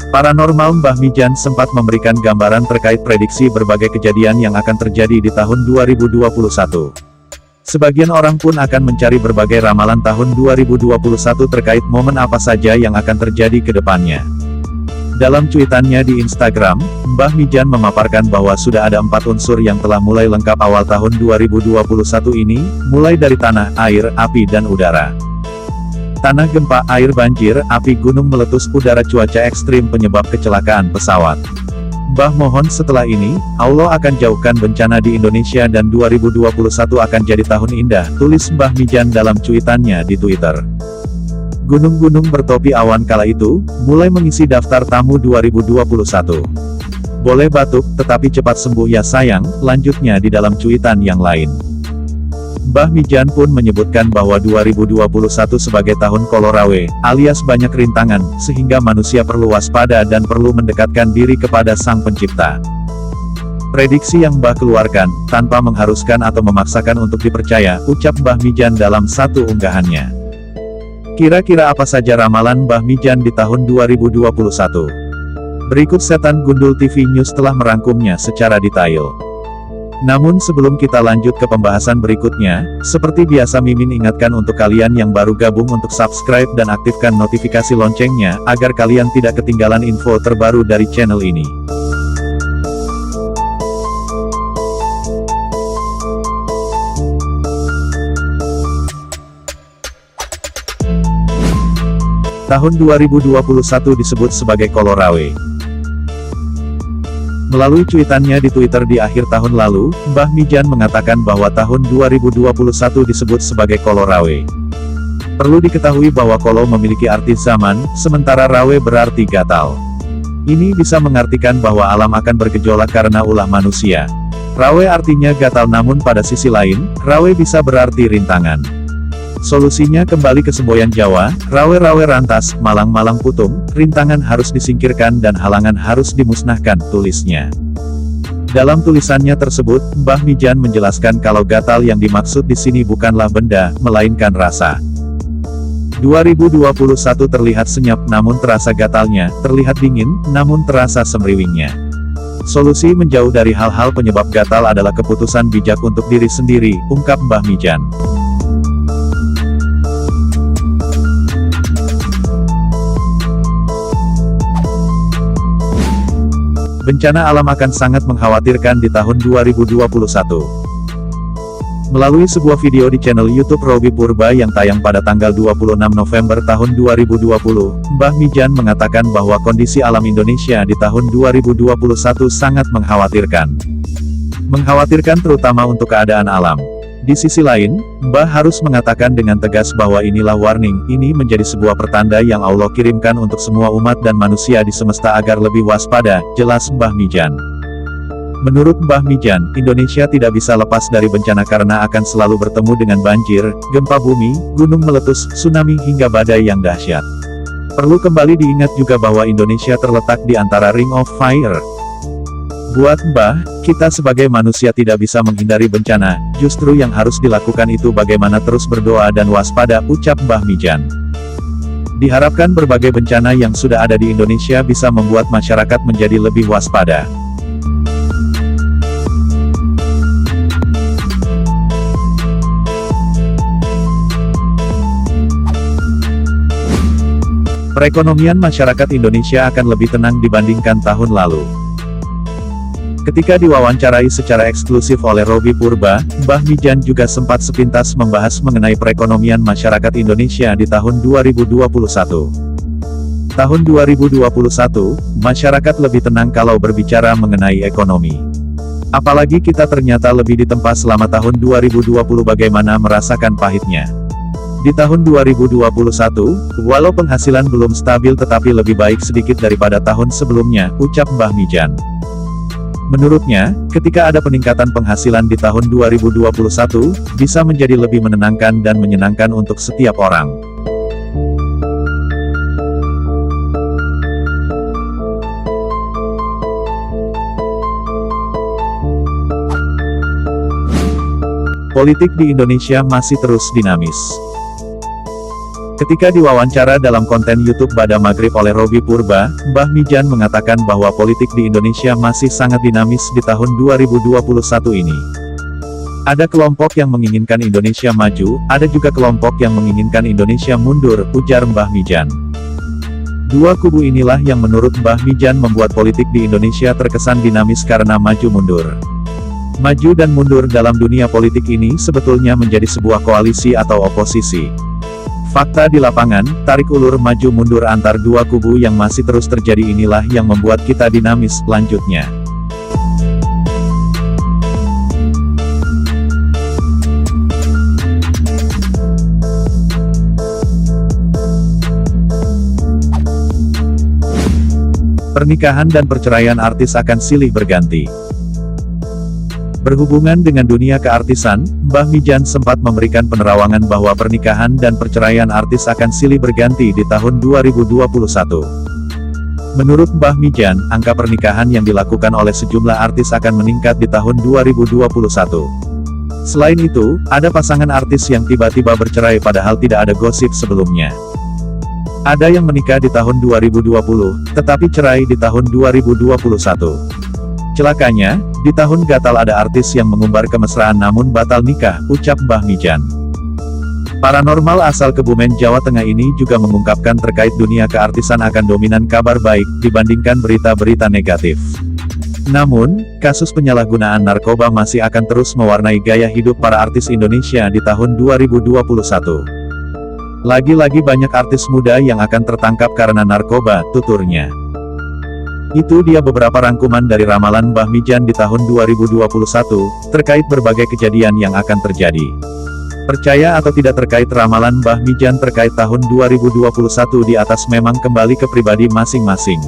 Paranormal Mbah Mijan sempat memberikan gambaran terkait prediksi berbagai kejadian yang akan terjadi di tahun 2021. Sebagian orang pun akan mencari berbagai ramalan tahun 2021 terkait momen apa saja yang akan terjadi ke depannya. Dalam cuitannya di Instagram, Mbah Mijan memaparkan bahwa sudah ada 4 unsur yang telah mulai lengkap awal tahun 2021 ini, mulai dari tanah, air, api dan udara. Tanah, gempa, air, banjir, api, gunung meletus, udara, cuaca ekstrim penyebab kecelakaan pesawat. Mbah mohon setelah ini, Allah akan jauhkan bencana di Indonesia dan 2021 akan jadi tahun indah, tulis Mbah Mijan dalam cuitannya di Twitter. Gunung-gunung bertopi awan kala itu, mulai mengisi daftar tamu 2021. Boleh batuk, tetapi cepat sembuh ya sayang, lanjutnya di dalam cuitan yang lain. Mbah Mijan pun menyebutkan bahwa 2021 sebagai tahun Kolorawe, alias banyak rintangan, sehingga manusia perlu waspada dan perlu mendekatkan diri kepada Sang Pencipta. Prediksi yang Mbah keluarkan, tanpa mengharuskan atau memaksakan untuk dipercaya, ucap Mbah Mijan dalam satu unggahannya. Kira-kira apa saja ramalan Mbah Mijan di tahun 2021? Berikut Setan Gundul TV News telah merangkumnya secara detail. Namun sebelum kita lanjut ke pembahasan berikutnya, seperti biasa Mimin ingatkan untuk kalian yang baru gabung untuk subscribe dan aktifkan notifikasi loncengnya, agar kalian tidak ketinggalan info terbaru dari channel ini. Tahun 2021 disebut sebagai Kolorawe. Melalui cuitannya di Twitter di akhir tahun lalu, Mbah Mijan mengatakan bahwa tahun 2021 disebut sebagai Kolorawe. Perlu diketahui bahwa Kolo memiliki arti zaman, sementara Rawe berarti gatal. Ini bisa mengartikan bahwa alam akan bergejolak karena ulah manusia. Rawe artinya gatal, namun pada sisi lain, Rawe bisa berarti rintangan. Solusinya kembali ke semboyan Jawa, rawe-rawe rantas, malang-malang putung, rintangan harus disingkirkan dan halangan harus dimusnahkan, tulisnya. Dalam tulisannya tersebut, Mbah Mijan menjelaskan kalau gatal yang dimaksud di sini bukanlah benda, melainkan rasa. 2021 terlihat senyap namun terasa gatalnya, terlihat dingin, namun terasa semriwingnya. Solusi menjauh dari hal-hal penyebab gatal adalah keputusan bijak untuk diri sendiri, ungkap Mbah Mijan. Bencana alam akan sangat mengkhawatirkan di tahun 2021. Melalui sebuah video di channel YouTube Robi Purba yang tayang pada tanggal 26 November tahun 2020, Mbah Mijan mengatakan bahwa kondisi alam Indonesia di tahun 2021 sangat mengkhawatirkan. Mengkhawatirkan terutama untuk keadaan alam. Di sisi lain, Mbah harus mengatakan dengan tegas bahwa inilah warning, ini menjadi sebuah pertanda yang Allah kirimkan untuk semua umat dan manusia di semesta agar lebih waspada, jelas Mbah Mijan. Menurut Mbah Mijan, Indonesia tidak bisa lepas dari bencana karena akan selalu bertemu dengan banjir, gempa bumi, gunung meletus, tsunami hingga badai yang dahsyat. Perlu kembali diingat juga bahwa Indonesia terletak di antara Ring of Fire. Buat Mbah, kita sebagai manusia tidak bisa menghindari bencana, justru yang harus dilakukan itu bagaimana terus berdoa dan waspada, ucap Mbah Mijan. Diharapkan berbagai bencana yang sudah ada di Indonesia bisa membuat masyarakat menjadi lebih waspada. Perekonomian masyarakat Indonesia akan lebih tenang dibandingkan tahun lalu. Ketika diwawancarai secara eksklusif oleh Robi Purba, Mbah Mijan juga sempat sepintas membahas mengenai perekonomian masyarakat Indonesia di tahun 2021. Tahun 2021, masyarakat lebih tenang kalau berbicara mengenai ekonomi. Apalagi kita ternyata lebih ditempa selama tahun 2020 bagaimana merasakan pahitnya. Di tahun 2021, walau penghasilan belum stabil tetapi lebih baik sedikit daripada tahun sebelumnya, ucap Mbah Mijan. Menurutnya, ketika ada peningkatan penghasilan di tahun 2021, bisa menjadi lebih menenangkan dan menyenangkan untuk setiap orang. Politik di Indonesia masih terus dinamis. Ketika diwawancara dalam konten YouTube Bada Maghrib oleh Robby Purba, Mbah Mijan mengatakan bahwa politik di Indonesia masih sangat dinamis di tahun 2021 ini. Ada kelompok yang menginginkan Indonesia maju, ada juga kelompok yang menginginkan Indonesia mundur, ujar Mbah Mijan. Dua kubu inilah yang menurut Mbah Mijan membuat politik di Indonesia terkesan dinamis karena maju mundur. Maju dan mundur dalam dunia politik ini sebetulnya menjadi sebuah koalisi atau oposisi. Fakta di lapangan, tarik ulur maju mundur antar dua kubu yang masih terus terjadi inilah yang membuat kita dinamis, lanjutnya. Pernikahan dan perceraian artis akan silih berganti. Berhubungan dengan dunia keartisan, Mbah Mijan sempat memberikan penerawangan bahwa pernikahan dan perceraian artis akan silih berganti di tahun 2021. Menurut Mbah Mijan, angka pernikahan yang dilakukan oleh sejumlah artis akan meningkat di tahun 2021. Selain itu, ada pasangan artis yang tiba-tiba bercerai padahal tidak ada gosip sebelumnya. Ada yang menikah di tahun 2020, tetapi cerai di tahun 2021. Celakanya, di tahun gatal ada artis yang mengumbar kemesraan namun batal nikah, ucap Mbah Mijan. Paranormal asal Kebumen, Jawa Tengah ini juga mengungkapkan terkait dunia keartisan akan dominan kabar baik, dibandingkan berita-berita negatif. Namun, kasus penyalahgunaan narkoba masih akan terus mewarnai gaya hidup para artis Indonesia di tahun 2021. Lagi-lagi banyak artis muda yang akan tertangkap karena narkoba, tuturnya. Itu dia beberapa rangkuman dari ramalan Mbah Mijan di tahun 2021, terkait berbagai kejadian yang akan terjadi. Percaya atau tidak terkait ramalan Mbah Mijan terkait tahun 2021 di atas memang kembali ke pribadi masing-masing.